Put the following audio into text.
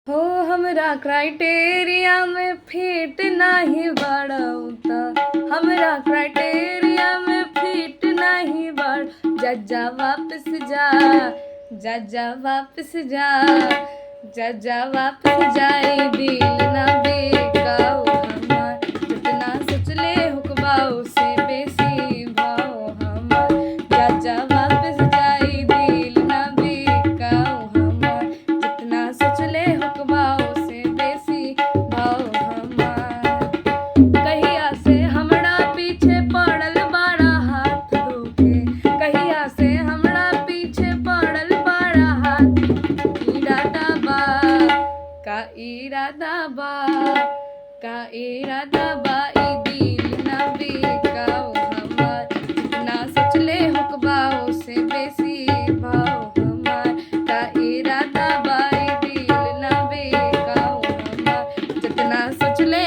हो हमरा क्राइटेरिया में फिट नाही बाड़ऊ त हमरा क्राइटेरिया में फिट नाही बाड़ जा जा वापस जा जा जा वापस जा जा जा वापस जाई दिल ना बेकाऊ हमार जितना सोचले हुक्बाऊ से बेसी भाव हमार जा जा वापस जाई दिल ना बेकाऊ हमार जितना सोचले हुक्बाऊ से बेसी भाव हमार कहिया से हमरा पीछे पड़ल बाड़ा हाथ धोके कहिया से हमरा पीछे पड़ल बाड़ा हाथ इरादा बा का इरादा बा का इरादा बा ई दिल ना बेकाऊ हमार जितना सोचले हुक्बाऊ से बेसी भाव हमार का इरादा बा ई दिल ना बेकाऊ हमार जितना सोचले